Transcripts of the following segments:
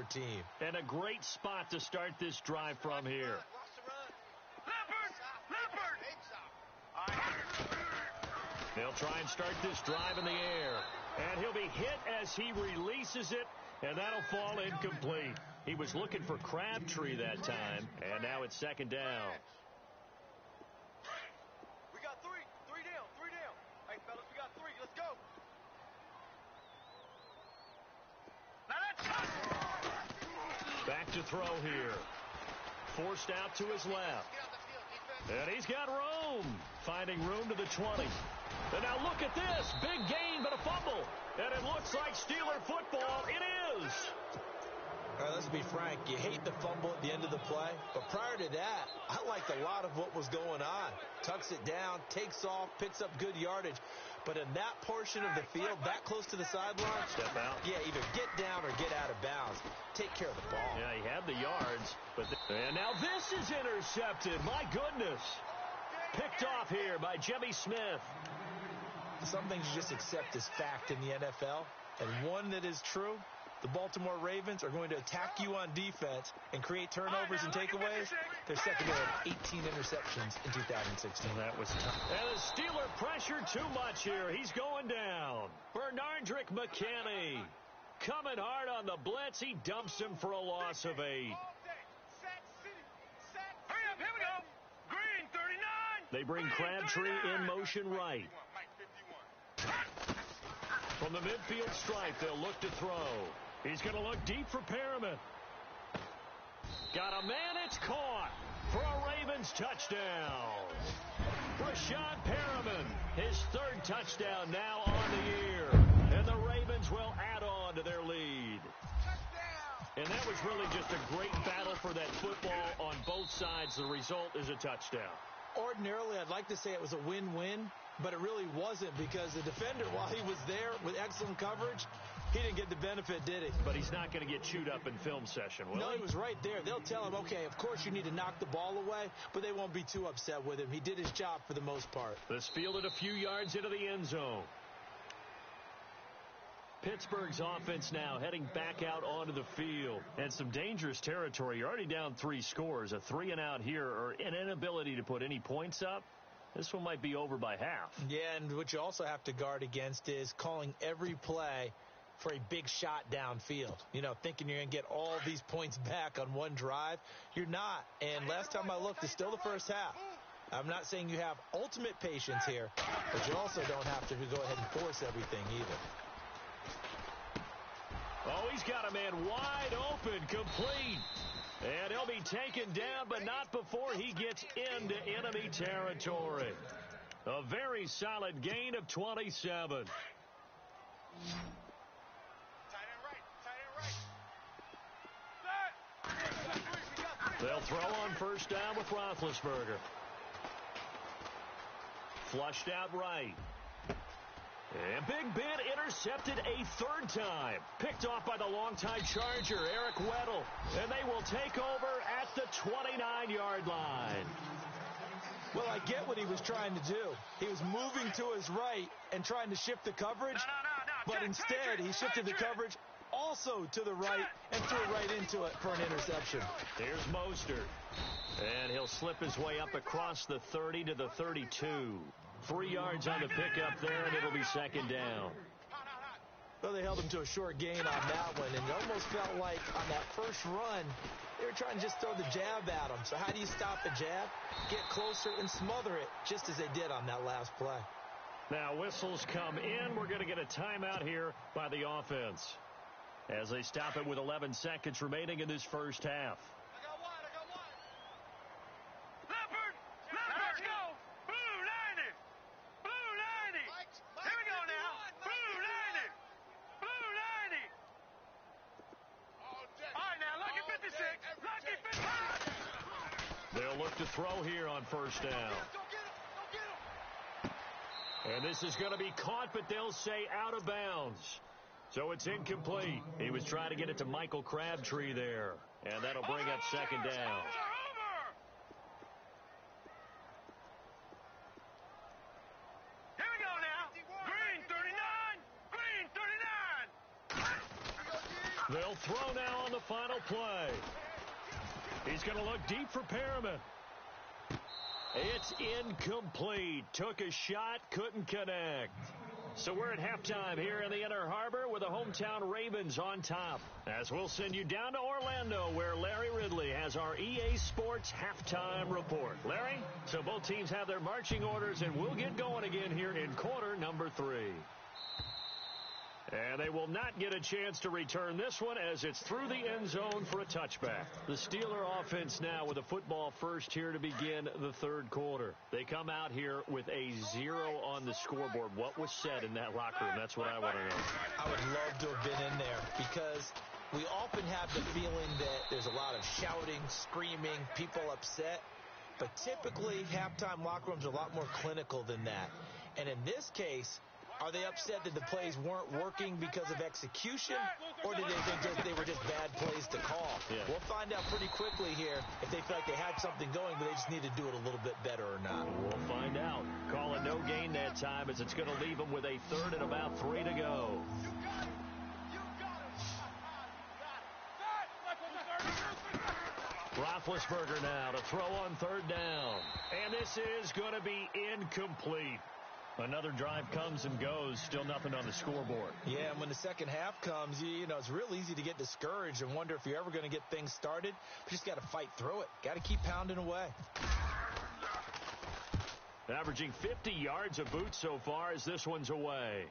team. And a great spot to start this drive from here. They'll try and start this drive in the air. And he'll be hit as he releases it, and that'll fall incomplete. He was looking for Crabtree that time, and now it's second down. We got three. Three down. Hey, fellas, we got three. Let's go. Now that's back to throw here. Forced out to his left. And he's got room. Finding room to the 20. And now look at this. Big gain, but a fumble. And it looks like Steeler football. It is. All right, let's be frank. You hate the fumble at the end of the play. But prior to that, I liked a lot of what was going on. Tucks it down, takes off, picks up good yardage. But in that portion of the field, that close to the sideline, step out. Yeah, either get down or get out of bounds. Take care of the ball. Yeah, he had the yards. And now this is intercepted. My goodness. Picked off here by Jimmy Smith. Some things you just accept as fact in the NFL. And one that is true, the Baltimore Ravens are going to attack you on defense and create turnovers and takeaways. Their secondary had 18 interceptions in 2016. That was tough. And the Steeler pressure too much here. He's going down. Bernardrick McKinney coming hard on the blitz. He dumps him for a loss of 8. Hurry up, here we go. Green, 39. They bring Crabtree in motion right. From the midfield stripe, they'll look to throw. He's going to look deep for Perriman. Got a man, it's caught for a Ravens touchdown. Rashad Perriman, his third touchdown now on the year. And the Ravens will add on to their lead. And that was really just a great battle for that football on both sides. The result is a touchdown. Ordinarily, I'd like to say it was a win-win, but it really wasn't because the defender, while he was there with excellent coverage, he didn't get the benefit, did he? But he's not going to get chewed up in film session, will he? No, he was right there. They'll tell him, okay, of course you need to knock the ball away, but they won't be too upset with him. He did his job for the most part. This fielded a few yards into the end zone. Pittsburgh's offense now heading back out onto the field. And some dangerous territory. You're already down 3 scores. A 3-and-out here or an inability to put any points up. This one might be over by half. Yeah, and what you also have to guard against is calling every play for a big shot downfield. You know, thinking you're going to get all these points back on one drive. You're not. And last time I looked, it's still the first half. I'm not saying you have ultimate patience here, but you also don't have to go ahead and force everything either. Oh, he's got a man wide open, complete. And he'll be taken down, but not before he gets into enemy territory. A very solid gain of 27. They'll throw on first down with Roethlisberger. Flushed out right. And Big Ben intercepted a third time. Picked off by the longtime Charger, Eric Weddle. And they will take over at the 29-yard line. Well, I get what he was trying to do. He was moving to his right and trying to shift the coverage. But instead, he shifted the coverage also to the right and threw right into it for an interception. Here's Mostert. And he'll slip his way up across the 30 to the 32. 3 yards on the pickup there, and it'll be second down. Well, they held him to a short gain on that one, and it almost felt like on that first run, they were trying to just throw the jab at him. So how do you stop a jab? Get closer and smother it, just as they did on that last play. Now whistles come in. We're going to get a timeout here by the offense as they stop it with 11 seconds remaining in this first half. They'll look to throw here on first down. And this is going to be caught, but they'll say out of bounds. So it's incomplete. He was trying to get it to Michael Crabtree there. And that'll bring up second down. Here we go now. Green 39. Green 39. They'll throw now on the final play. He's going to look deep for Perriman. It's incomplete. Took a shot, couldn't connect. So we're at halftime here in the Inner Harbor with the hometown Ravens on top. As we'll send you down to Orlando where Larry Ridley has our EA Sports halftime report. Larry, so both teams have their marching orders and we'll get going again here in quarter number 3. And they will not get a chance to return this one as it's through the end zone for a touchback. The Steeler offense now with a football first here to begin the third quarter. They come out here with a 0 on the scoreboard. What was said in that locker room? That's what I want to know. I would love to have been in there because we often have the feeling that there's a lot of shouting, screaming, people upset. But typically, halftime locker rooms are a lot more clinical than that. And in this case, are they upset that the plays weren't working because of execution, or did they think they were just bad plays to call? Yeah. We'll find out pretty quickly here if they feel like they had something going, but they just need to do it a little bit better or not. We'll find out. Call it no gain that time as it's going to leave them with a third and about 3 to go. Roethlisberger now to throw on third down. And this is going to be incomplete. Another drive comes and goes, still nothing on the scoreboard. Yeah, and when the second half comes, you know, it's real easy to get discouraged and wonder if you're ever going to get things started. But you just got to fight through it. Got to keep pounding away. Averaging 50 yards a boot so far as this one's away.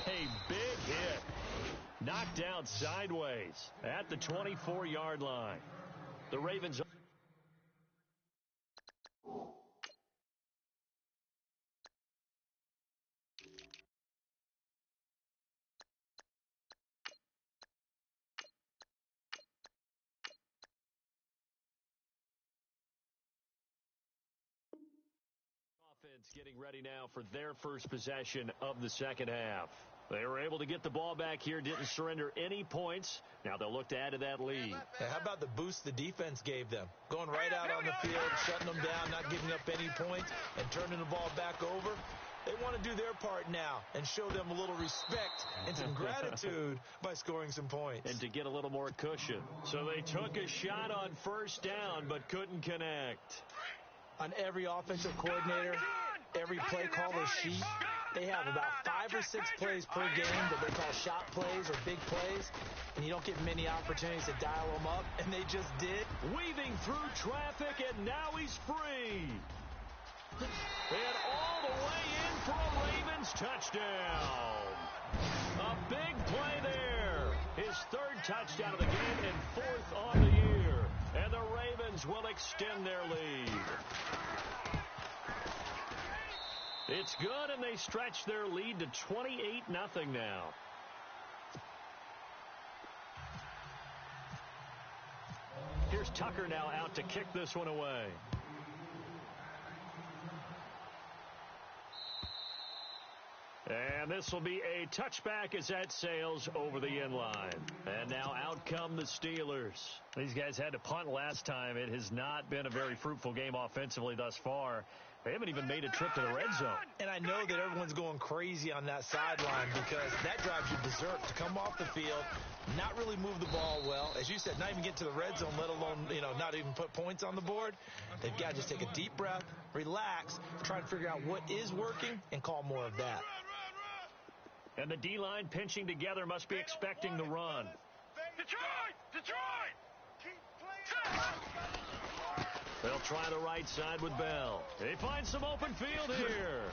A big hit. Knocked down sideways at the 24-yard line. The Ravens... getting ready now for their first possession of the second half. They were able to get the ball back here, didn't surrender any points. Now they'll look to add to that lead. Hey, how about the boost the defense gave them? Going right out on the field, shutting them down, not giving up any points, and turning the ball back over. They want to do their part now and show them a little respect and some gratitude by scoring some points. And to get a little more cushion. So they took a shot on first down but couldn't connect. On every offensive coordinator, every play caller sheet, they have about 5 or 6 plays per game that they call shot plays or big plays, and you don't get many opportunities to dial them up, and they just did. Weaving through traffic, and now he's free. And all the way in for a Ravens touchdown. A big play there. His third touchdown of the game and 4th on the year. And the Ravens will extend their lead. It's good, and they stretch their lead to 28-0 now. Here's Tucker now out to kick this one away. And this will be a touchback as that sails over the end line. And now out come the Steelers. These guys had to punt last time. It has not been a very fruitful game offensively thus far. They haven't even made a trip to the red zone. And I know that everyone's going crazy on that sideline because that drives you berserk to come off the field, not really move the ball well. As you said, not even get to the red zone, let alone, not even put points on the board. They've got to just take a deep breath, relax, try and figure out what is working, and call more of that. And the D-line pinching together must be expecting the run. Detroit! They'll try the right side with Bell. They find some open field here.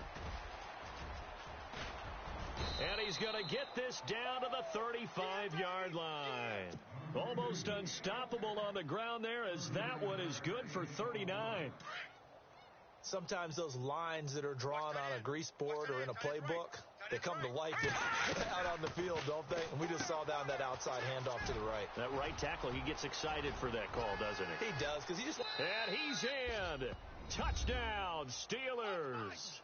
And he's going to get this down to the 35-yard line. Almost unstoppable on the ground there as that one is good for 39. Sometimes those lines that are drawn on a grease board or in a playbook, they come to life out on the field, don't they? And we just saw down that outside handoff to the right. That right tackle, he gets excited for that call, doesn't he? He does, because he just... And he's in. Touchdown, Steelers.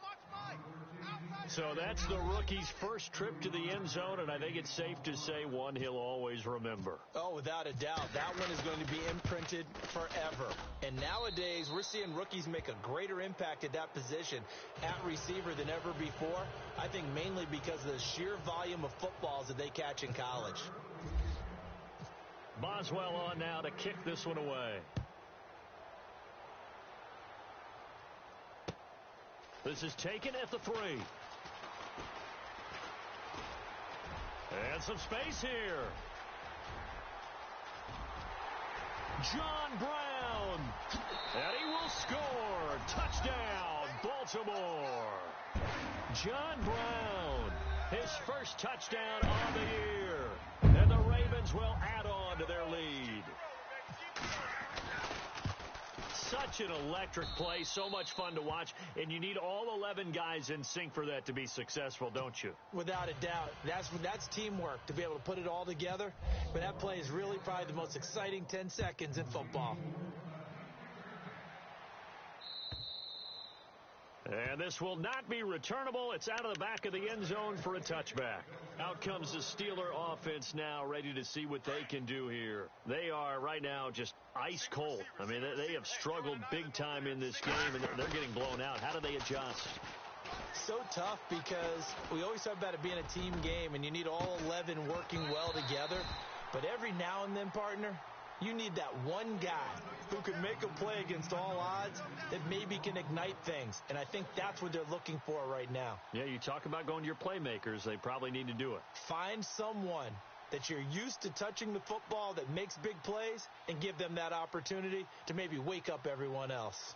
So that's the rookie's first trip to the end zone, and I think it's safe to say one he'll always remember. Oh, without a doubt. That one is going to be imprinted forever. And nowadays, we're seeing rookies make a greater impact at that position at receiver than ever before. I think mainly because of the sheer volume of footballs that they catch in college. Boswell on now to kick this one away. This is taken at the 3. And some space here. John Brown. And he will score. Touchdown, Baltimore. John Brown, his first touchdown on the year. And the Ravens will add on to their lead. Such an electric play, so much fun to watch, and you need all 11 guys in sync for that to be successful, don't you? Without a doubt. That's teamwork, to be able to put it all together. But that play is really probably the most exciting 10 seconds in football. And this will not be returnable. It's out of the back of the end zone for a touchback. Out comes the Steeler offense now, ready to see what they can do here. They are right now just ice cold. I mean, they have struggled big time in this game, and they're getting blown out. How do they adjust? So tough because we always talk about it being a team game, and you need all 11 working well together. But every now and then, partner, you need that one guy who can make a play against all odds that maybe can ignite things. And I think that's what they're looking for right now. Yeah, you talk about going to your playmakers. They probably need to do it. Find someone that you're used to touching the football that makes big plays and give them that opportunity to maybe wake up everyone else.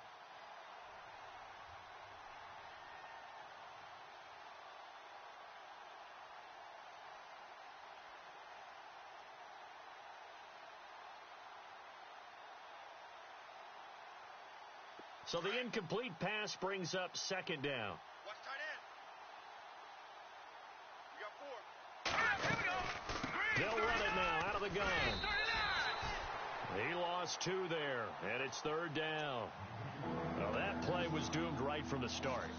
So the incomplete pass brings up second down. Watch tight end. We got 4. Here we go. They'll run it now out of the gun. He lost 2 there, and it's third down. Well, that play was doomed right from the start.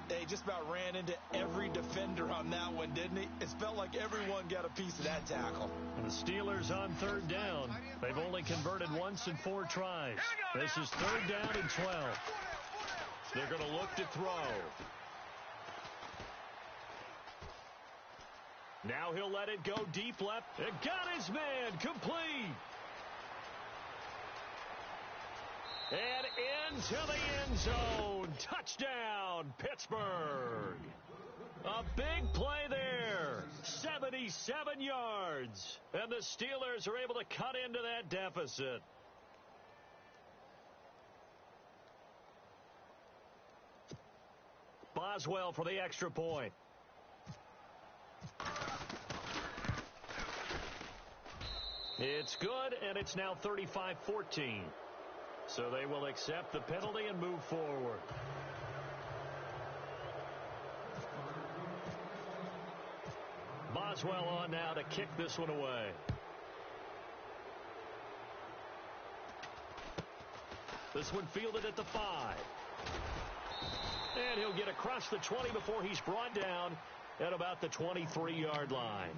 They just about ran into every defender on that one, didn't he? It felt like everyone got a piece of that tackle. And the Steelers on third down. They've only converted once in 4 tries. This is third down and 12. They're going to look to throw. Now he'll let it go deep left. It got his man complete. And into the end zone. Touchdown, Pittsburgh. A big play there. 77 yards. And the Steelers are able to cut into that deficit. Boswell for the extra point. It's good, and it's now 35-14. So they will accept the penalty and move forward. Boswell on now to kick this one away. This one fielded at the 5. And he'll get across the 20 before he's brought down at about the 23-yard line.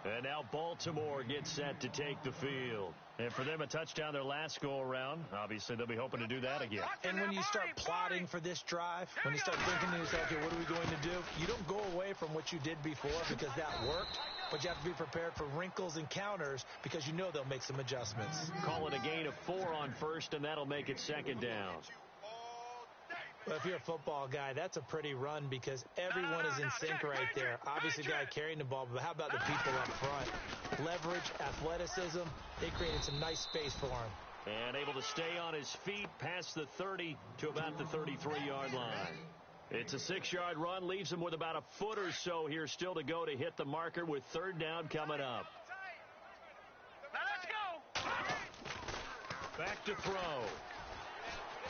And now Baltimore gets set to take the field. And for them, a touchdown their last go-around. Obviously, they'll be hoping to do that again. And when you start plotting for this drive, when you start thinking to yourself, okay, what are we going to do? You don't go away from what you did before because that worked, but you have to be prepared for wrinkles and counters because you know they'll make some adjustments. Call it a gain of 4 on first, and that'll make it second down. Well, if you're a football guy, that's a pretty run because everyone is in sync right there. Obviously, the guy carrying the ball, but how about the people up front? Leverage, athleticism, they created some nice space for him. And able to stay on his feet past the 30 to about the 33-yard line. It's a 6-yard run, leaves him with about a foot or so here still to go to hit the marker with third down coming up. Now let's go. Back to throw.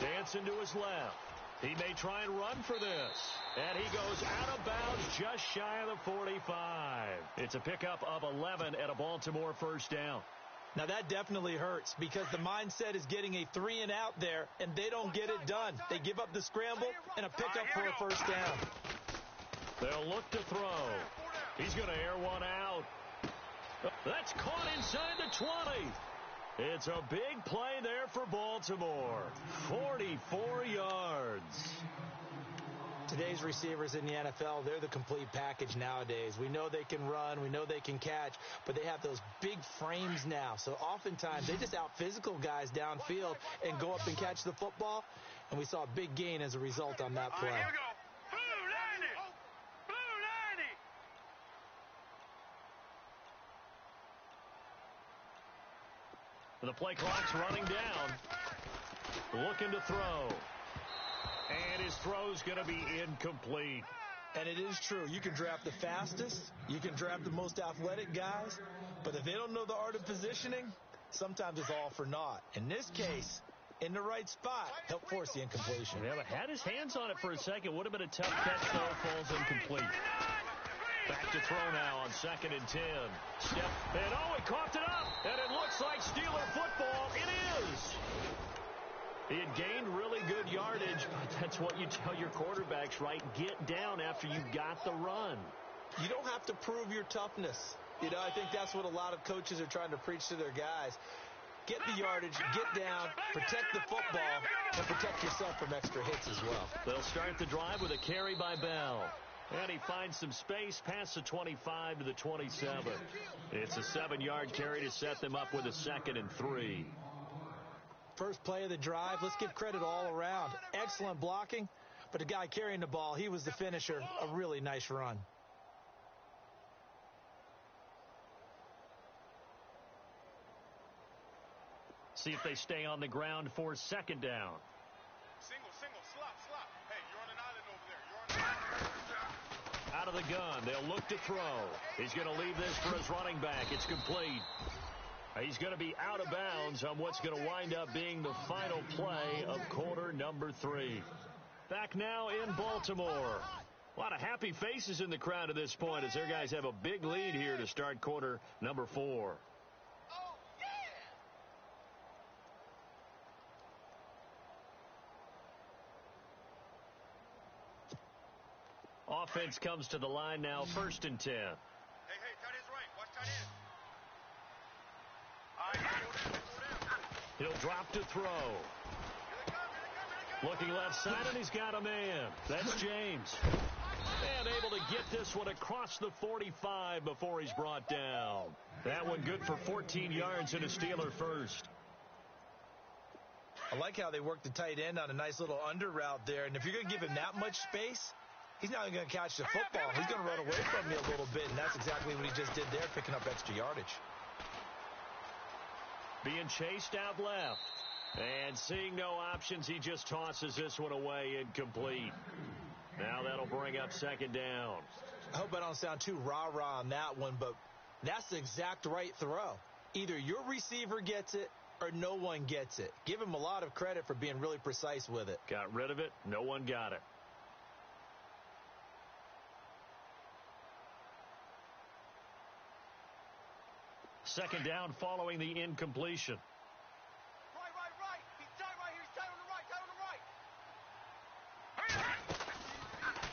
Dancing to his left. He may try and run for this. And he goes out of bounds just shy of the 45. It's a pickup of 11 at a Baltimore first down. Now that definitely hurts because the mindset is getting a 3-and-out there, and they don't get it done. They give up the scramble and a pickup for a first down. They'll look to throw. He's going to air one out. That's caught inside the 20. It's a big play there for Baltimore. 44 yards. Today's receivers in the NFL, they're the complete package nowadays. We know they can run, we know they can catch, but they have those big frames now. So oftentimes they just out-physical guys downfield and go up and catch the football. And we saw a big gain as a result on that play. All right, here we go. Blue 90. Blue 90. The play clock's running down. Looking to throw. And his throw's going to be incomplete. And it is true. You can draft the fastest. You can draft the most athletic guys. But if they don't know the art of positioning, sometimes it's all for naught. In this case, in the right spot, helped force the incompletion. Yeah, but had his hands on it for a second. Would have been a tough catch, though. Falls incomplete. Back to throw now on 2nd and 10. Step, and he coughed it up. And it looks like Steeler football. It is. He had gained really good yardage. That's what you tell your quarterbacks, right? Get down after you got the run. You don't have to prove your toughness. You know, I think that's what a lot of coaches are trying to preach to their guys. Get the yardage, get down, protect the football, and protect yourself from extra hits as well. They'll start the drive with a carry by Bell. And he finds some space past the 25 to the 27. It's a 7-yard carry to set them up with a 2nd and 3. First play of the drive, let's give credit all around. Excellent blocking, but the guy carrying the ball, he was the finisher. A really nice run. See if they stay on the ground for 2nd down. Single, slop. Hey, you're on an island over there. You're on an island. Out of the gun, they'll look to throw. He's going to leave this for his running back. It's complete. He's going to be out of bounds on what's going to wind up being the final play of quarter number 3. Back now in Baltimore. A lot of happy faces in the crowd at this point as their guys have a big lead here to start quarter number 4. Offense comes to the line now, 1st and 10. Hey, tight end's right. Watch tight end. All right, go down. He'll drop to throw. Here they come. Looking left side, and he's got a man. That's James. And able to get this one across the 45 before he's brought down. That one good for 14 yards and a Steeler first. I like how they worked the tight end on a nice little under route there. And if you're going to give him that much space, he's not going to catch the football. He's going to run away from you a little bit, and that's exactly what he just did there, picking up extra yardage. Being chased out left. And seeing no options, he just tosses this one away incomplete. Now that'll bring up 2nd down. I hope I don't sound too rah-rah on that one, but that's the exact right throw. Either your receiver gets it or no one gets it. Give him a lot of credit for being really precise with it. Got rid of it. No one got it. Second down following the incompletion. Right. He's tight right here. He's tight on the right.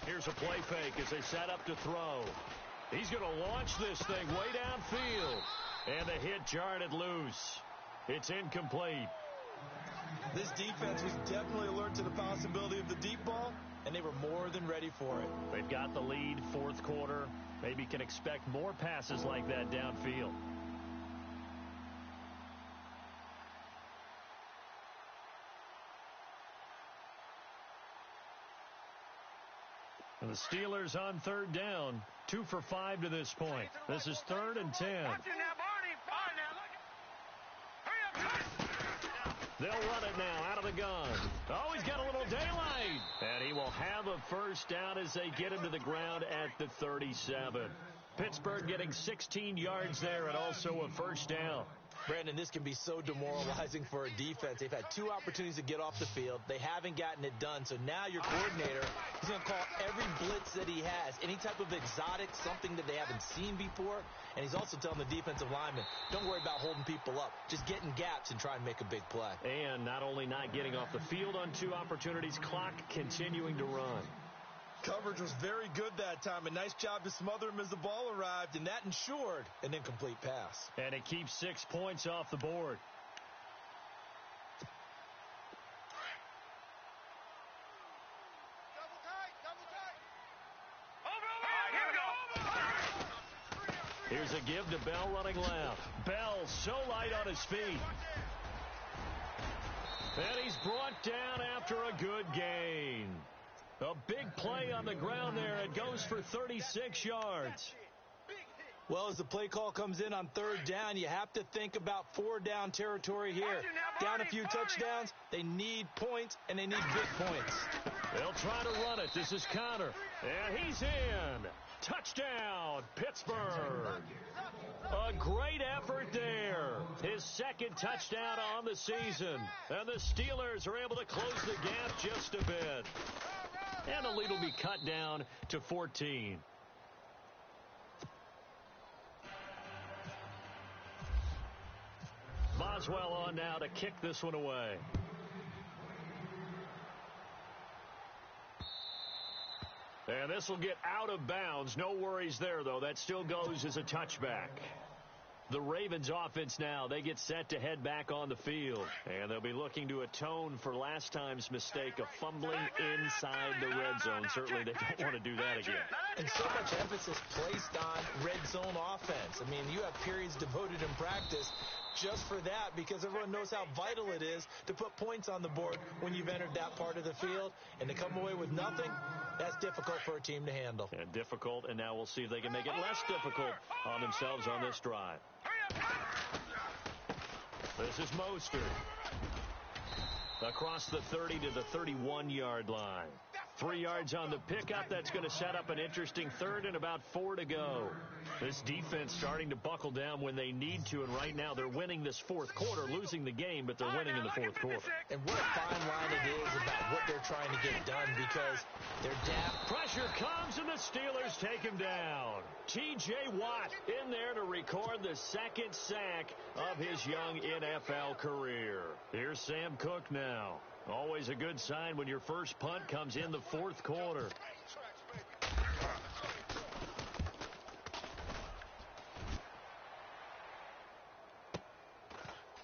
Here's a play fake as they set up to throw. He's going to launch this thing way downfield. And the hit jarred it loose. It's incomplete. This defense was definitely alert to the possibility of the deep ball, and they were more than ready for it. They've got the lead, 4th quarter. Maybe can expect more passes like that downfield. And the Steelers on 3rd down, 2 for 5 to this point. This is 3rd and 10. They'll run it now out of the gun. Oh, he's got a little daylight. And he will have a first down as they get him to the ground at the 37. Pittsburgh getting 16 yards there and also a first down. Brandon, this can be so demoralizing for a defense. They've had 2 opportunities to get off the field. They haven't gotten it done. So now your coordinator, he's going to call every blitz that he has, any type of exotic, something that they haven't seen before. And he's also telling the defensive lineman, don't worry about holding people up. Just get in gaps and try and make a big play. And not only not getting off the field on 2 opportunities, clock continuing to run. Coverage was very good that time. A nice job to smother him as the ball arrived, and that ensured an incomplete pass. And it keeps 6 points off the board. Here's a give to Bell running left. Bell so light on his feet. And he's brought down after a good gain. A big play on the ground there. It goes for 36 yards. Well, as the play call comes in on 3rd down, you have to think about 4-down territory here. Down a few touchdowns, they need points, and they need big points. They'll try to run it. This is Connor. And he's in. Touchdown, Pittsburgh. A great effort there. His 2nd touchdown on the season. And the Steelers are able to close the gap just a bit. And the lead will be cut down to 14. Boswell on now to kick this one away. And this will get out of bounds. No worries there, though. That still goes as a touchback. The Ravens offense now, they get set to head back on the field. And they'll be looking to atone for last time's mistake of fumbling inside the red zone. Certainly they don't want to do that again. And so much emphasis placed on red zone offense. I mean, you have periods devoted in practice just for that, because everyone knows how vital it is to put points on the board when you've entered that part of the field. And to come away with nothing, that's difficult for a team to handle. And difficult, and now we'll see if they can make it less difficult on themselves on this drive. This is Mostert. Across the 30 to the 31-yard line. 3 yards on the pickup. That's going to set up an interesting 3rd and about 4 to go. This defense starting to buckle down when they need to, and right now they're winning this 4th quarter, losing the game, but they're winning in the 4th quarter. And what a fine line it is about what they're trying to get done, because they're down. Pressure comes, and the Steelers take him down. T.J. Watt in there to record the 2nd sack of his young NFL career. Here's Sam Cook now. Always a good sign when your first punt comes in the 4th quarter.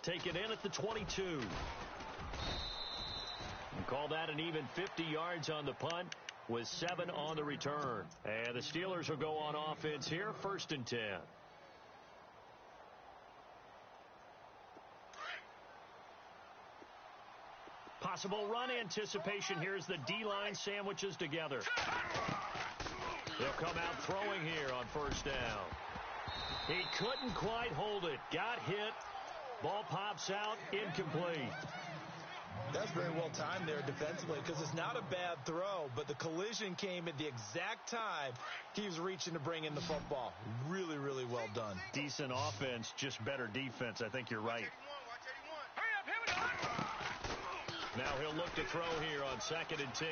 Take it in at the 22. And call that an even 50 yards on the punt with 7 on the return. And the Steelers will go on offense here, 1st and 10. Possible run anticipation. Here's the D-line sandwiches together. They'll come out throwing here on 1st down. He couldn't quite hold it. Got hit. Ball pops out. Incomplete. That's very well timed there defensively, because it's not a bad throw, but the collision came at the exact time he was reaching to bring in the football. Really, really well done. Decent offense, just better defense. I think you're right. Now he'll look to throw here on 2nd and 10.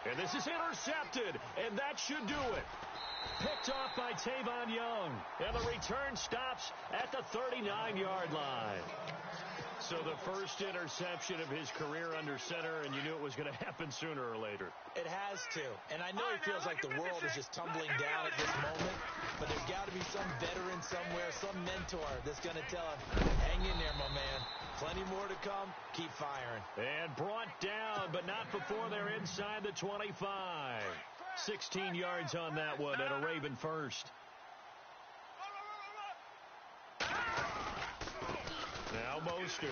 And this is intercepted, and that should do it. Picked off by Tavon Young. And the return stops at the 39-yard line. So the first interception of his career under center, and you knew it was going to happen sooner or later. It has to. And I know he feels like the world is just tumbling down at this moment, but there's got to be some veteran somewhere, some mentor that's going to tell him, hang in there, my man. Plenty more to come. Keep firing. And brought down, but not before they're inside the 25. 16 yards on that one, and a Raven first. Now Mostert.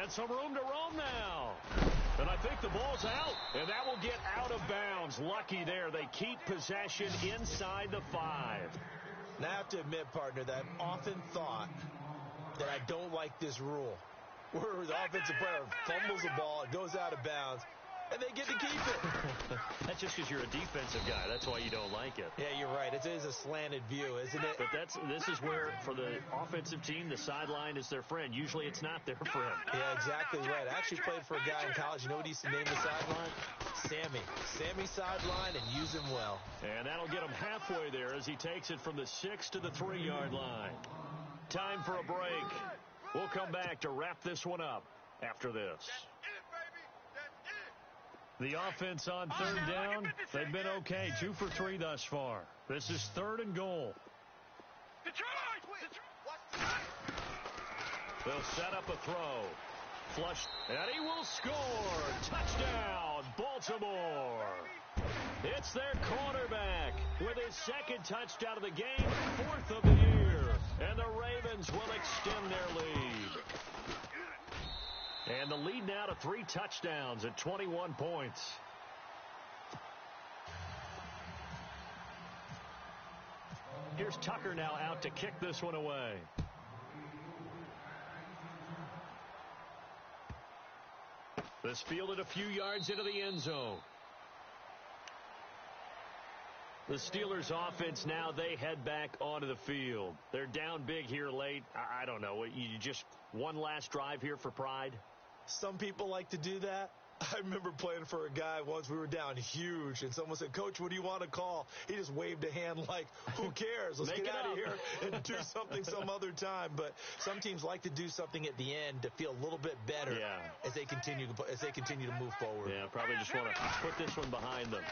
And some room to roam now. And I think the ball's out. And that will get out of bounds. Lucky there. They keep possession inside the 5. Now, I have to admit, partner, that I've often thought that I don't like this rule, where the offensive player fumbles the ball, it goes out of bounds, and they get to keep it. That's just because you're a defensive guy. That's why you don't like it. Yeah, you're right. It is a slanted view, isn't it? But this is where, for the offensive team, the sideline is their friend. Usually it's not their friend. Yeah, exactly right. I actually played for a guy in college. You know what he used to name the sideline? Sammy. Sammy sideline, and use him well. And that'll get him halfway there as he takes it from the 6 to the 3-yard line. Time for a break. We'll come back to wrap this one up after this. The offense on third down, they've been okay. 2 for 3 thus far. This is 3rd and goal. They'll set up a throw. Flush, and he will score. Touchdown, Baltimore. It's their quarterback with his 2nd touchdown of the game, 4th of the year. And the Ravens will extend their lead. And the lead now to 3 touchdowns at 21 points. Here's Tucker now out to kick this one away. This fielded a few yards into the end zone. The Steelers offense now, they head back onto the field. They're down big here late. I don't know. You just one last drive here for pride? Some people like to do that. I remember playing for a guy once. We were down huge, and someone said, "Coach, what do you want to call?" He just waved a hand like, "Who cares? Let's get out of here and do something some other time." But some teams like to do something at the end to feel a little bit better as they continue to move forward. Yeah, probably just want to put this one behind them.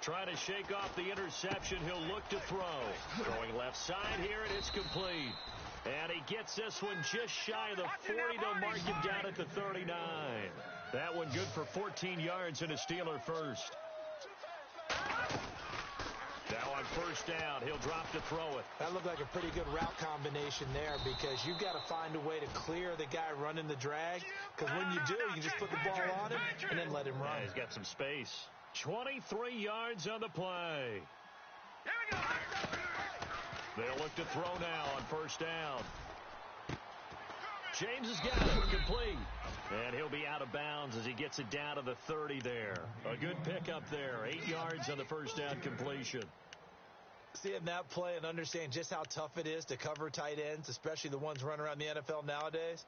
Trying to shake off the interception. He'll look to throw. Throwing left side here, and it's complete. And he gets this one just shy of the 40. They'll mark him down at the 39. That one good for 14 yards and a Steeler first. Now on first down, he'll drop to throw it. That looked like a pretty good route combination there because you've got to find a way to clear the guy running the drag. Because when you do, you just put the ball on him and then let him run. Yeah, he's got some space. 23 yards on the play. Here we go. They'll look to throw now on first down. James has got it. Complete. And he'll be out of bounds as he gets it down to the 30 there. A good pickup there. 8 yards on the first down completion. Seeing that play and understand just how tough it is to cover tight ends, especially the ones running around the NFL nowadays,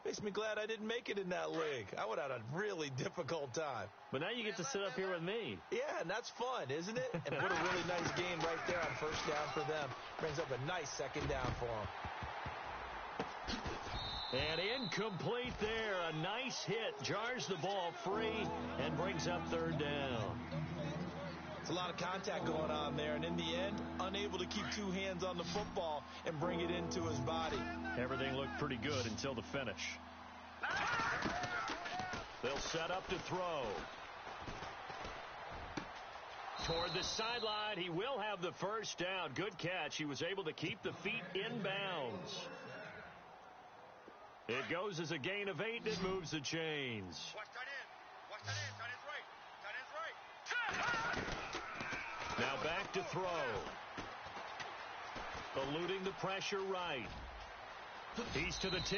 makes me glad I didn't make it in that league. I would have had a really difficult time. But now you get to sit up here with me. Yeah, and that's fun, isn't it? And what a really nice game right there on first down for them. Brings up a nice second down for them. And incomplete there. A nice hit. Jars the ball free and brings up third down. It's a lot of contact going on there, and in the end, unable to keep 2 hands on the football and bring it into his body. Everything looked pretty good until the finish. They'll set up to throw. Toward the sideline, he will have the first down. Good catch. He was able to keep the feet in bounds. It goes as a gain of 8, and it moves the chains. Watch tight end. Watch tight end. Tight end's right. Tight end's right. Now back to throw. Eluding the pressure right. He's to the 10,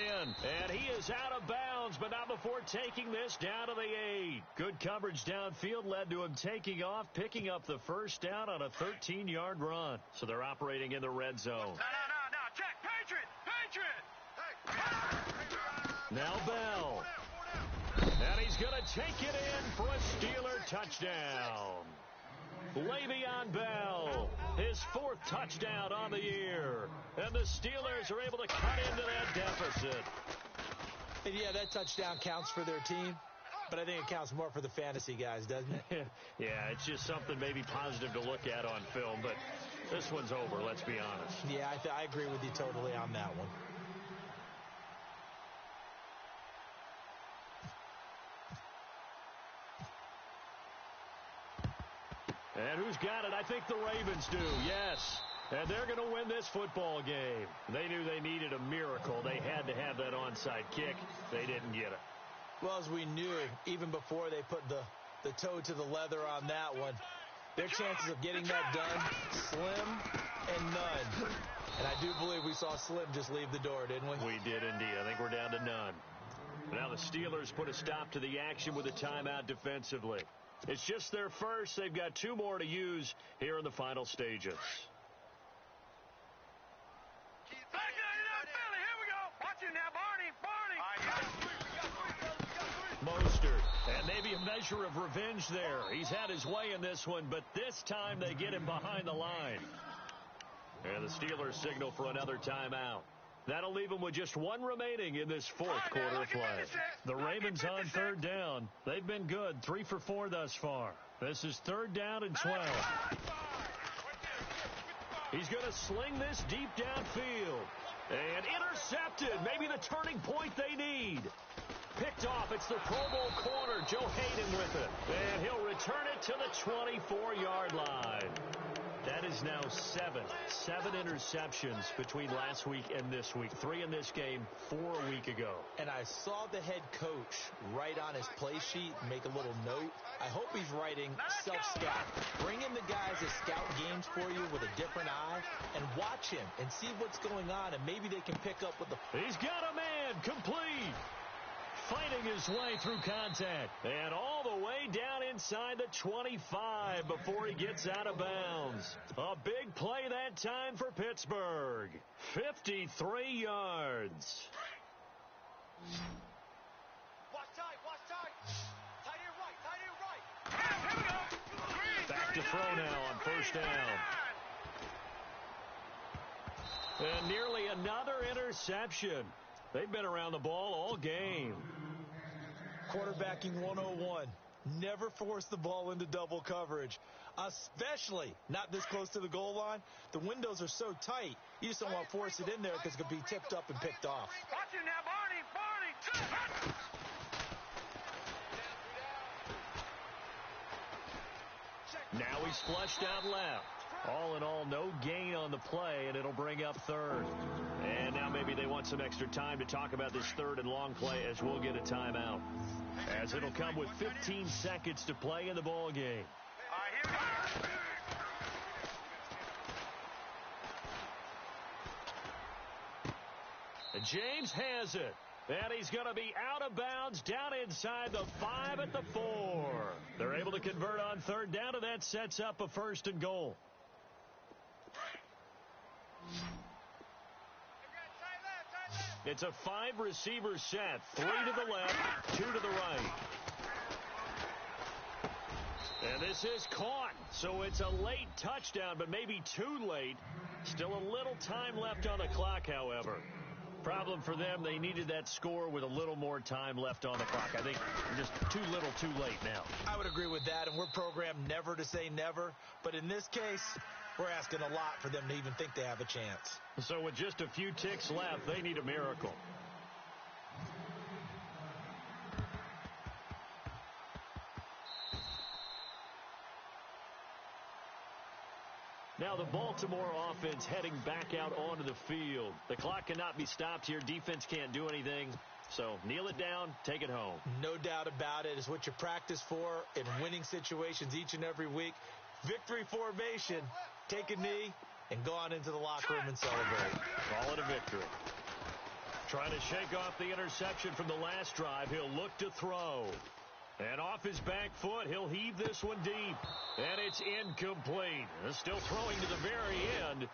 and he is out of bounds, but not before taking this down to the 8. Good coverage downfield led to him taking off, picking up the first down on a 13-yard run. So they're operating in the red zone. No. Check. Patriot. Now Bell. And he's going to take it in for a Steeler touchdown. Le'Veon Bell, his 4th touchdown on the year. And the Steelers are able to cut into that deficit. And yeah, that touchdown counts for their team, but I think it counts more for the fantasy guys, doesn't it? Yeah, it's just something maybe positive to look at on film, but this one's over, let's be honest. Yeah, I agree with you totally on that one. And who's got it? I think the Ravens do, yes. And they're going to win this football game. They knew they needed a miracle. They had to have that onside kick. They didn't get it. Well, as we knew, even before they put the toe to the leather on that one, their chances of getting that done, slim and none. And I do believe we saw Slim just leave the door, didn't we? We did indeed. I think we're down to none. Now the Steelers put a stop to the action with a timeout defensively. It's just their first. They've got 2 more to use here in the final stages. Here we go. Watch it now, Barney. Mostert. And maybe a measure of revenge there. He's had his way in this one, but this time they get him behind the line. And the Steelers signal for another timeout. That'll leave them with just one remaining in this fourth quarter of play. The Ravens on third down. They've been good, 3 for 4 thus far. This is 3rd down and 12. He's going to sling this deep downfield. And intercepted. Maybe the turning point they need. Picked off. It's the Pro Bowl corner, Joe Hayden, with it. And he'll return it to the 24-yard line. That is now 7 interceptions between last week and this week. 3 in this game, 4 a week ago. And I saw the head coach write on his play sheet, make a little note. I hope he's writing self-scout. Bring in the guys that scout games for you with a different eye and watch him and see what's going on, and maybe they can pick up with the... He's got a man complete. Fighting his way through contact. And all the way down inside the 25 before he gets out of bounds. A big play that time for Pittsburgh. 53 yards. Watch tight, watch tight. Tight end right, tight end right. Back to throw now on first down. And nearly another interception. They've been around the ball all game. Quarterbacking 101. Never force the ball into double coverage, especially not this close to the goal line. The windows are so tight, you just don't want to force it in there because it could be tipped up and picked off. Watch him now, Barney. Now he's flushed out left. All in all, no gain on the play, and it'll bring up 3rd. And now maybe they want some extra time to talk about this 3rd and long play, as we'll get a timeout. As it'll come with 15 seconds to play in the ball game. All right, here we go. And James has it. And he's going to be out of bounds down inside the 5 at the 4. They're able to convert on 3rd down, and that sets up a 1st and goal. It's a 5-receiver set. 3 to the left, 2 to the right. And this is caught. So it's a late touchdown, but maybe too late. Still a little time left on the clock, however. Problem for them, they needed that score with a little more time left on the clock. I think just too little, too late now. I would agree with that, and we're programmed never to say never. But in this case, we're asking a lot for them to even think they have a chance. So with just a few ticks left, they need a miracle. Now the Baltimore offense heading back out onto the field. The clock cannot be stopped here. Defense can't do anything. So kneel it down, take it home. No doubt about it. It's what you practice for in winning situations each and every week. Victory formation. Take a knee and go on into the locker room and celebrate. Call it a victory. Trying to shake off the interception from the last drive. He'll look to throw. And off his back foot, he'll heave this one deep. And it's incomplete. Still throwing to the very end.